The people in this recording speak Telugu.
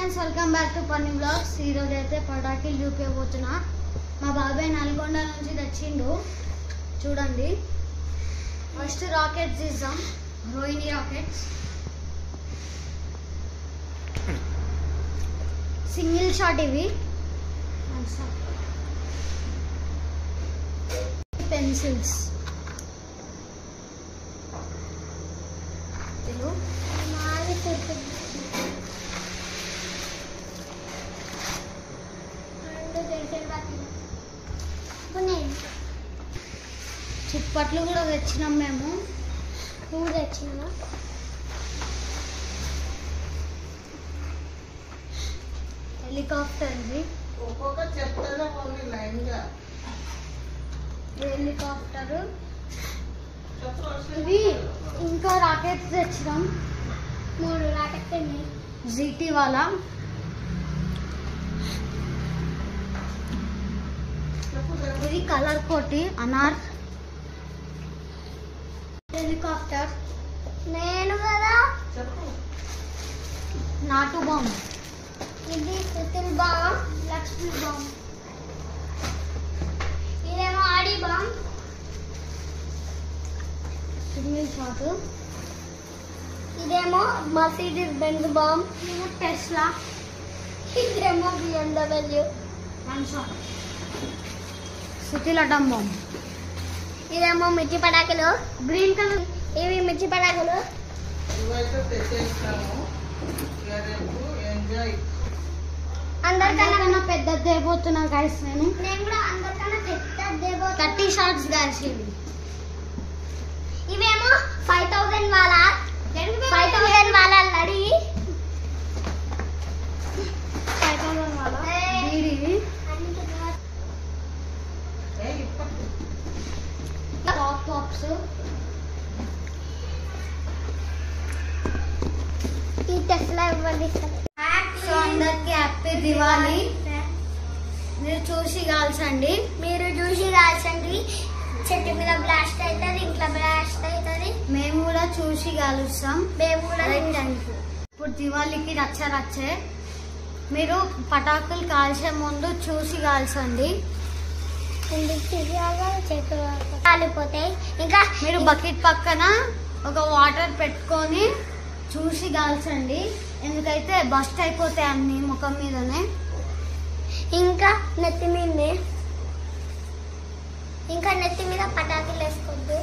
Friends, welcome back to funny blogs. ఈరోజు అయితే పటాకీలు చూపించబోతున్నా. మా బాబాయ్ నల్గొండ నుంచి తెచ్చిండు. చూడండి, ఫస్ట్ రాకెట్స్ తీద్దాం. Rohini rockets, single shot. ఇవి పెన్సిల్స్, చిప్పట్లు కూడా తెచ్చినాం. మేము నువ్వు తెచ్చినా. హెలికాప్టర్, ఇది హెలికాప్టర్. ఇవి ఇంకా రాకెట్స్ తెచ్చినాం. 3 రాకెట్స్ ఉన్నాయి. జీటీ వాళ్ళ. ఇది కలర్ కోటి అనార్. హెలికాప్టర్ నేను కదా. నాటు బాంబ్. ఇది సుతిల్ బాంబ్, లక్ష్మీ బాంబ్. ఇదేమో ఆడి బాంబ్, సింగిల్ షాట్. ఇదేమో మర్సిడీస్ బెంజ్ బాంబ్. ఇదేమో టెస్లా. ఇదేమో BMW 1 షాట్. సుతిల్ అటం బాంబ్. ఇదేమో మిర్చి పటాకులు, గ్రీన్ కలర్. ఇవి మిర్చి పటాకులు. అందరికన్నా పెద్దది తేబోతున్నా గైస్. నేను కూడా అందరికన్నా పెద్దది 30 షాట్స్ గైస్. ఇవేమో 5000 వాళ్ళ లడి. 5000 వాళ్ళ బీడీ. పాప్స్. ఈ టెస్లా ఇవ్వండి. సో అందరికి హ్యాపీ దివాళీ. మీరు చూసి కాల్చండి. చెట్టు మీద బ్లాస్ట్ అవుతుంది, ఇంట్లో బ్లాస్ట్ అవుతుంది. మేము కూడా చూసి కాలుస్తాం. మేము కూడా. ఇప్పుడు దివాళీకి రచ్చే. మీరు పటాకులు కాల్చే ముందు చూసి కాల్చండి. కాలిపోతాయి. ఇంకా మీరు బకెట్ పక్కన ఒక వాటర్ పెట్టుకొని చూసి కాల్చండి. ఎందుకైతే బస్ట్ అయిపోతాయి అన్ని ముఖం మీదనే. ఇంకా నెత్తి మీద పటాకులు వేసుకోవద్దు.